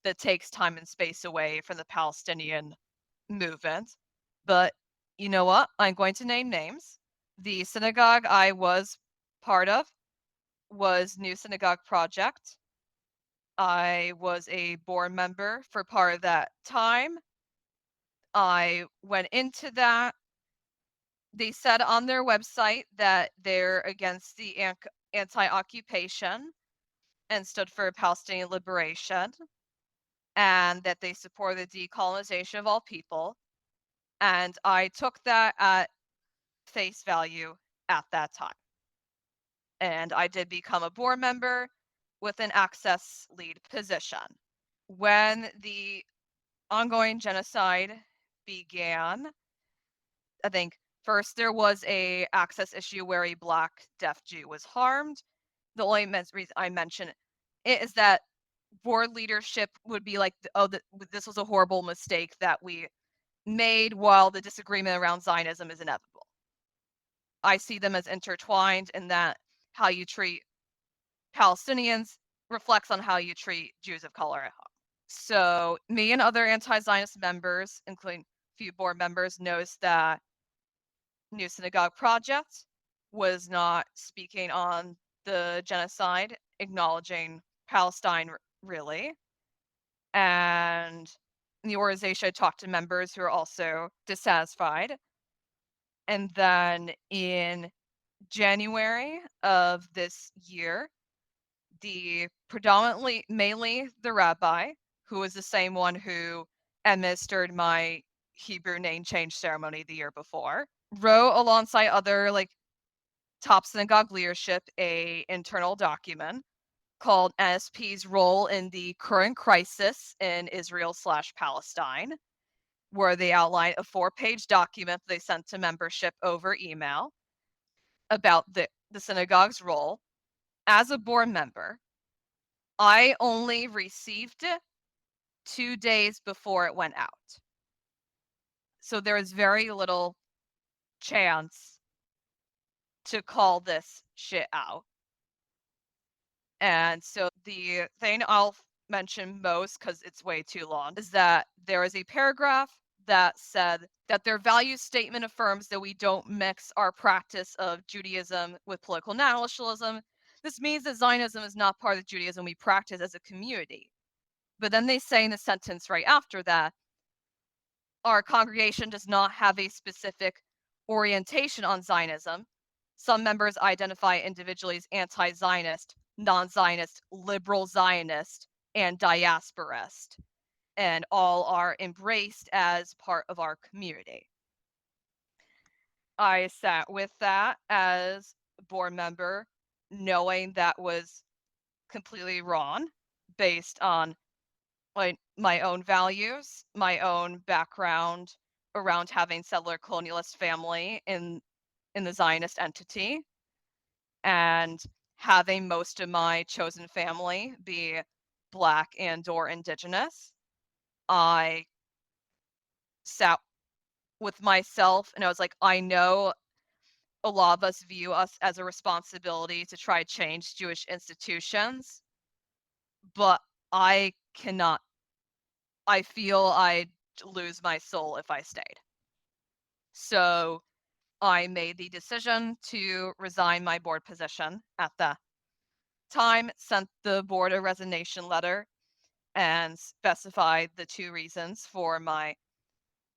E: that takes time and space away from the Palestinian movement. But you know what? I'm going to name names. The synagogue I was part of was New Synagogue Project. I was a board member for part of that time. I went into that. They said on their website that they're against the anti-occupation and stood for Palestinian liberation, and that they support the decolonization of all people. And I took that at face value at that time. And I did become a board member with an access lead position. When the ongoing genocide began, I think first there was a access issue where a Black deaf Jew was harmed. The only reason I mention it is that board leadership would be like, oh, this was a horrible mistake that we made, while the disagreement around Zionism is inevitable. I see them as intertwined in that how you treat Palestinians reflects on how you treat Jews of color at home. So me and other anti-Zionist members, including a few board members, knows that New Synagogue Project was not speaking on the genocide, acknowledging Palestine really. And the organization talked to members who are also dissatisfied. And then in January of this year, mainly the rabbi, who was the same one who administered my Hebrew name change ceremony the year before, wrote alongside other top synagogue leadership a internal document called NSP's role in the current crisis in Israel/Palestine, where they outline a 4-page document they sent to membership over email about the synagogue's role. As a board member, I only received it 2 days before it went out. So there is very little chance to call this shit out. And so the thing I'll mention most, because it's way too long, is that there is a paragraph that said that their value statement affirms that we don't mix our practice of Judaism with political nationalism. This means that Zionism is not part of the Judaism we practice as a community. But then they say in the sentence right after that, our congregation does not have a specific orientation on Zionism. Some members identify individually as anti-Zionist, non-Zionist, liberal Zionist, and diasporist, and all are embraced as part of our community. I sat with that as a board member, knowing that was completely wrong based on my own values, my own background around having settler colonialist family in the Zionist entity, and having most of my chosen family be Black and/or Indigenous. I sat with myself and I was like, I know a lot of us view us as a responsibility to try to change Jewish institutions, but I cannot. I feel I'd lose my soul if I stayed. So I made the decision to resign my board position at the time, sent the board a resignation letter, and specified the 2 reasons for my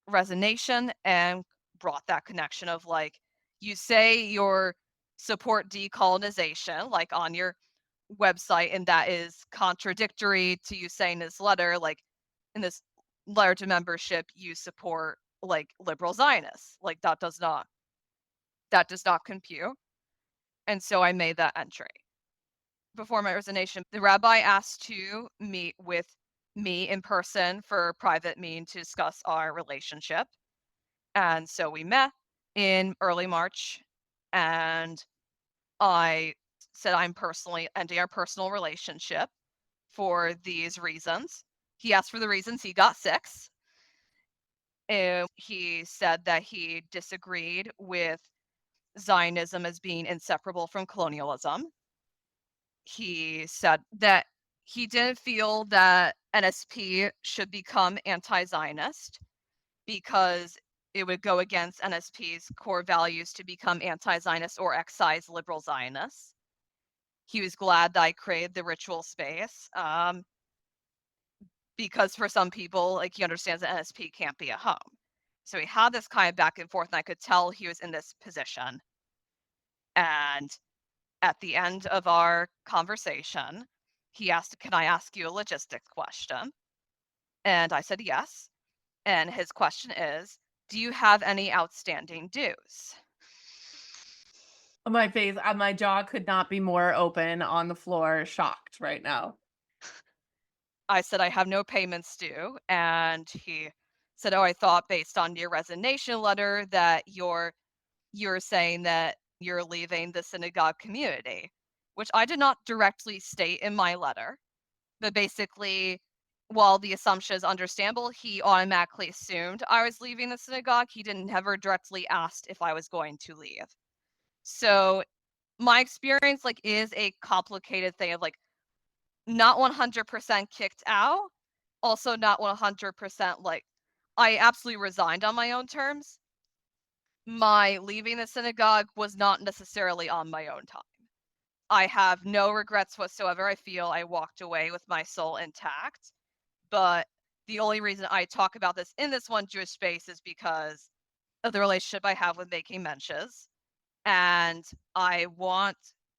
E: resignation, and brought that connection of you say you support decolonization on your website, and that is contradictory to you saying this letter, in this letter to membership you support liberal Zionists. That does not compute. And so I made that entry. Before my resignation, the rabbi asked to meet with me in person for a private meeting to discuss our relationship. And so we met in early March, and I said I'm personally ending our personal relationship for these reasons. He asked for the reasons, he got 6. And he said that he disagreed with Zionism as being inseparable from colonialism. He said that he didn't feel that NSP should become anti-Zionist because it would go against NSP's core values to become anti-Zionist or excise liberal Zionists. He was glad that I created the ritual space, because for some people, he understands that NSP can't be a home. So we had this kind of back and forth, and I could tell he was in this position. And at the end of our conversation, he asked, "Can I ask you a logistics question?" And I said yes. And his question is, do you have any outstanding dues?
B: My face, my jaw could not be more open on the floor, shocked right now.
E: I said, I have no payments due. And he said, oh, I thought based on your resignation letter that you're saying that you're leaving the synagogue community, which I did not directly state in my letter. But basically, while the assumption is understandable, he automatically assumed I was leaving the synagogue. He didn't ever directly asked if I was going to leave. So my experience is a complicated thing of not 100% kicked out, also not 100% like I absolutely resigned on my own terms. My leaving the synagogue was not necessarily on my own time. I have no regrets whatsoever. I feel I walked away with my soul intact. But the only reason I talk about this in this one Jewish space is because of the relationship I have with making mensches. And I want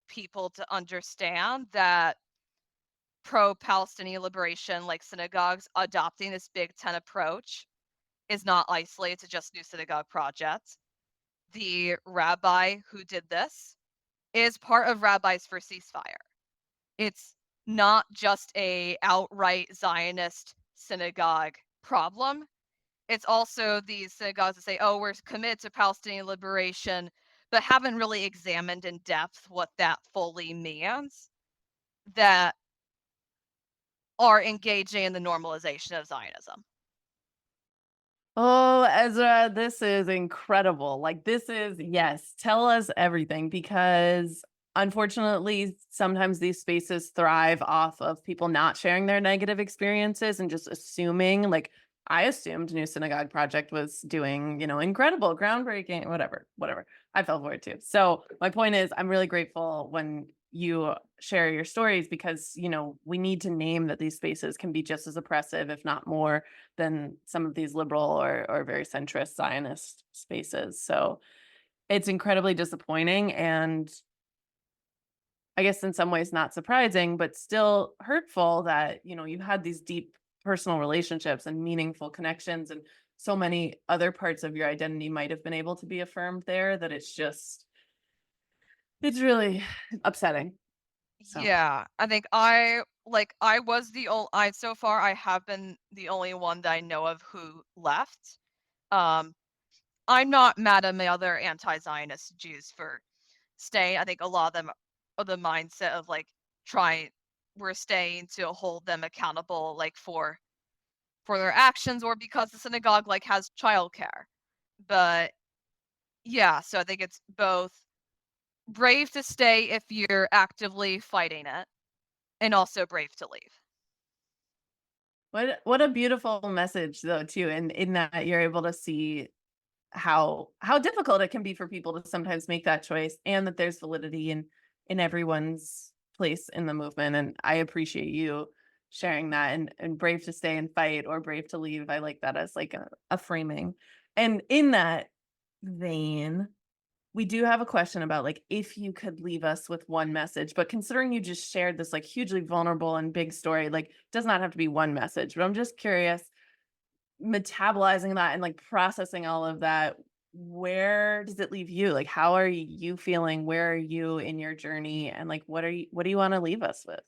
E: people to understand that pro-Palestinian liberation, like synagogues adopting this Big Ten approach, is not isolated to just New Synagogue Project. The rabbi who did this is part of Rabbis for Ceasefire. It's not just a outright Zionist synagogue problem. It's also these synagogues that say, oh, we're committed to Palestinian liberation, but haven't really examined in depth what that fully means, that are engaging in the normalization of Zionism.
B: Oh, Ezra, this is incredible. Like, this is, yes, tell us everything because unfortunately, sometimes these spaces thrive off of people not sharing their negative experiences and just assuming, like, I assumed New Synagogue Project was doing, incredible, groundbreaking, whatever. I fell for it too. So, my point is, I'm really grateful when you share your stories because, we need to name that these spaces can be just as oppressive, if not more than some of these liberal or very centrist Zionist spaces. So it's incredibly disappointing and I guess in some ways not surprising, but still hurtful that, you had these deep personal relationships and meaningful connections and so many other parts of your identity might have been able to be affirmed there that it's really upsetting. So
E: Yeah, I think I was the only I so far I have been the only one that I know of who left. Um, I'm not mad at my other anti-Zionist Jews for staying. I think a lot of them are the mindset of like trying we're staying to hold them accountable like for their actions or because the synagogue like has childcare. But yeah, so I think it's both brave to stay if you're actively fighting it and also brave to leave.
B: what a beautiful message though too, and in that you're able to see how difficult it can be for people to sometimes make that choice and that there's validity in everyone's place in the movement, and I appreciate you sharing that, and brave to stay and fight or brave to leave. I like that as like a framing. And in that vein, we do have a question about like if you could leave us with one message, but considering you just shared this like hugely vulnerable and big story, like does not have to be one message, but I'm just curious, metabolizing that and like processing all of that, where does it leave you? Like, how are you feeling? Where are you in your journey? And like, what do you want to leave us with?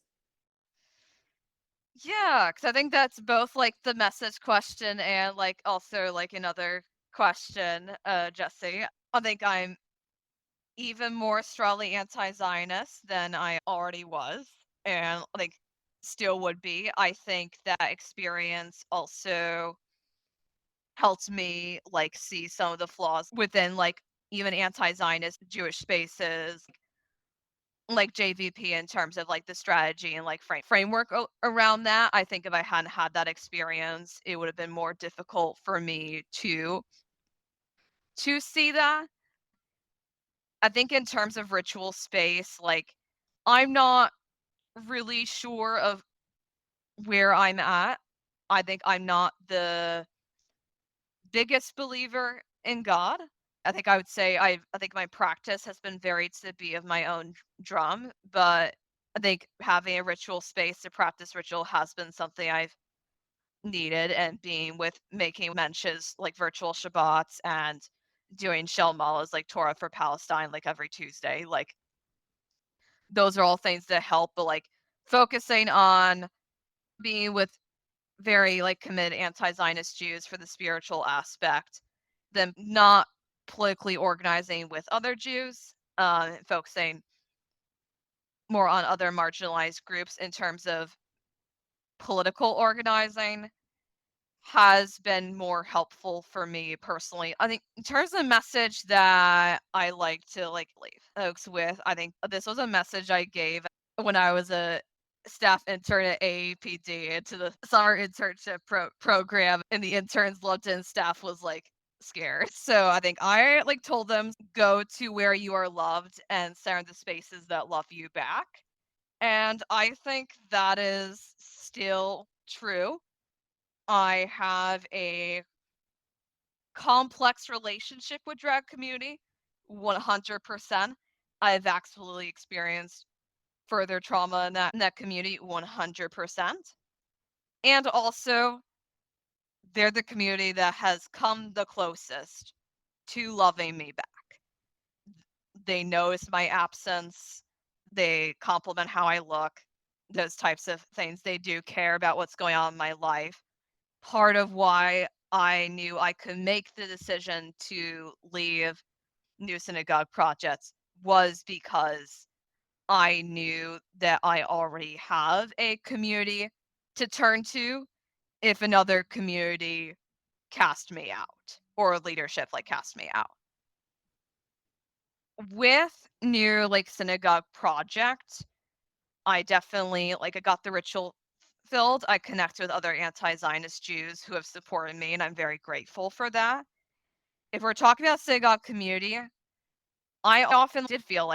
E: Yeah, because I think that's both like the message question and like also like another question, Jesse. I think I'm even more strongly anti-Zionist than I already was, and like still would be. I think that experience also helped me like see some of the flaws within like even anti-Zionist Jewish spaces, like JVP in terms of like the strategy and like framework around that. I think if I hadn't had that experience, it would have been more difficult for me to see that. I think in terms of ritual space, like I'm not really sure of where I'm at. I think I'm not the biggest believer in God. I think I would say I think my practice has been varied to the beat of my own drum, but I think having a ritual space to practice ritual has been something I've needed, and being with making mensches like virtual Shabbats and doing shel malas like Torah for Palestine like every Tuesday, like those are all things that help, but like focusing on being with very like committed anti-Zionist Jews for the spiritual aspect, them not politically organizing with other Jews, focusing more on other marginalized groups in terms of political organizing has been more helpful for me personally. I think in terms of message that I like to like leave folks with, I think this was a message I gave when I was a staff intern at AAPD into the summer internship program, and the interns loved it and staff was like scared. So I think I like told them go to where you are loved and surround the spaces that love you back. And I think that is still true. I have a complex relationship with drag community, 100%. I've absolutely experienced further trauma in that community, 100%. And also, they're the community that has come the closest to loving me back. They notice my absence. They compliment how I look, those types of things. They do care about what's going on in my life. Part of why I knew I could make the decision to leave New Synagogue Projects was because I knew that I already have a community to turn to if another community cast me out or leadership like cast me out. With New Synagogue Project, I definitely I got the ritual filled. I connect with other anti-Zionist Jews who have supported me, and I'm very grateful for that. If we're talking about synagogue community, I often did feel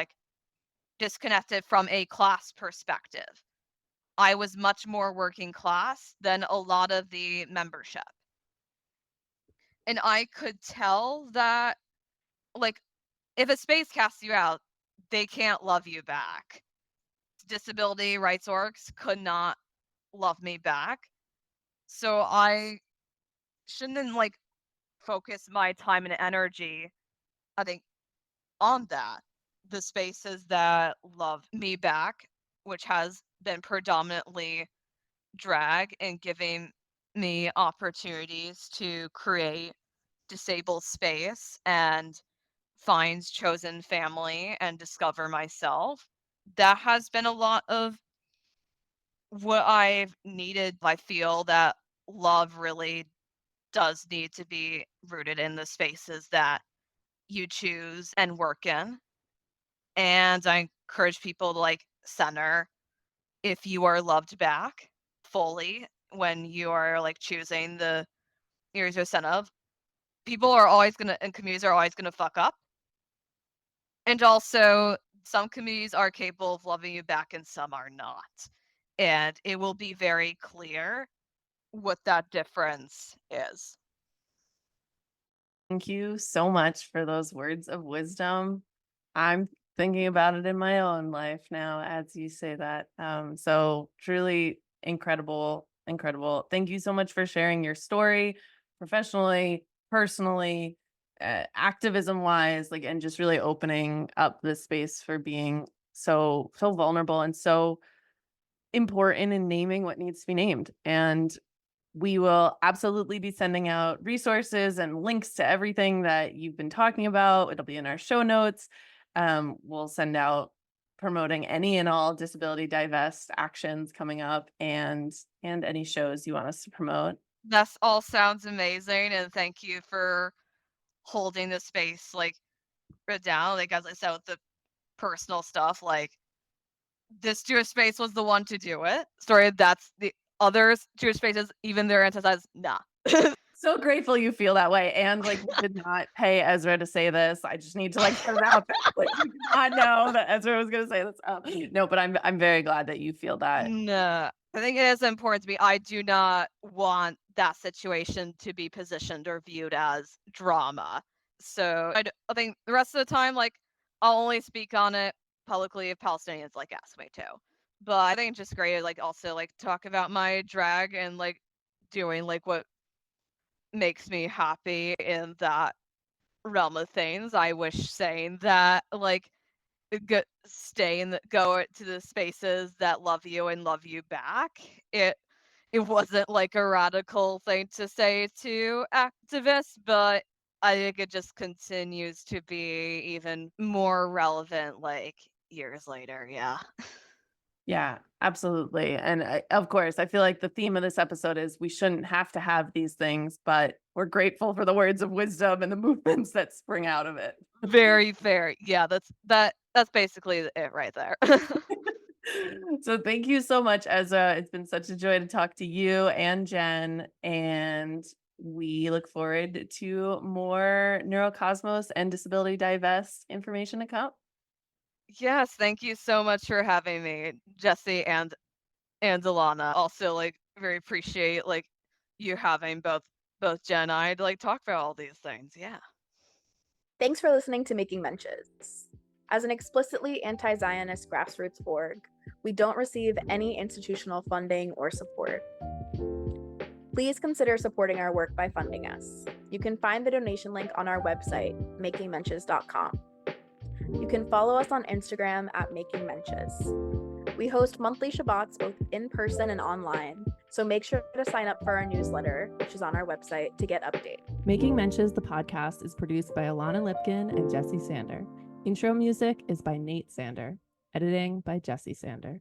E: disconnected from a class perspective. I was much more working class than a lot of the membership. And I could tell that, if a space casts you out, they can't love you back. Disability rights orgs could not love me back. So I shouldn't focus my time and energy, I think, on that. The spaces that love me back, which has been predominantly drag and giving me opportunities to create disabled space and find chosen family and discover myself. That has been a lot of what I've needed. I feel that love really does need to be rooted in the spaces that you choose and work in. And I encourage people to center if you are loved back fully when you are choosing the areas you're sent of. People are always gonna and communities are always gonna fuck up. And also some communities are capable of loving you back and some are not. And it will be very clear what that difference is.
B: Thank you so much for those words of wisdom. I'm thinking about it in my own life now as you say that. So truly incredible, incredible. Thank you so much for sharing your story professionally, personally, activism wise, and just really opening up the space for being so vulnerable and so important in naming what needs to be named. And we will absolutely be sending out resources and links to everything that you've been talking about. It'll be in our show notes. We'll send out promoting any and all disability divest actions coming up and any shows you want us to promote.
E: That all sounds amazing, and thank you for holding the space down. As I said with the personal stuff, this Jewish space was the one to do it. Sorry, that's the others Jewish spaces, even their anti-size, nah.
B: So grateful you feel that way. And we did not pay Ezra to say this. I just need to put it out there. You did not know that Ezra was gonna say this. No, but I'm very glad that you feel that.
E: No. I think it is important to me. I do not want that situation to be positioned or viewed as drama. So I think the rest of the time, I'll only speak on it publicly if Palestinians ask me to. But I think it's just great to also talk about my drag and doing what makes me happy in that realm of things. I wish saying that go to the spaces that love you and love you back. It wasn't a radical thing to say to activists, but I think it just continues to be even more relevant years later. Yeah.
B: Yeah, absolutely. And of course, I feel like the theme of this episode is we shouldn't have to have these things, but we're grateful for the words of wisdom and the movements that spring out of it.
E: Very fair. Yeah, that's basically it right there.
B: So thank you so much, Ezra. It's been such a joy to talk to you and Jen, and we look forward to more Neurocosmos and Disability Divest information to come.
E: Yes, thank you so much for having me, Jessie and Alana. Also, like, very appreciate like you having both Jen and I to like talk about all these things. Yeah.
A: Thanks for listening to Making Menches. As an explicitly anti-Zionist grassroots org, we don't receive any institutional funding or support. Please consider supporting our work by funding us. You can find the donation link on our website, makingmenches.com. You can follow us on Instagram at Making Menches. We host monthly Shabbats both in person and online, so make sure to sign up for our newsletter, which is on our website, to get updates.
C: Making Menches, the podcast, is produced by Alana Lipkin and Jessie Sander. Intro music is by Nate Sander. Editing by Jessie Sander.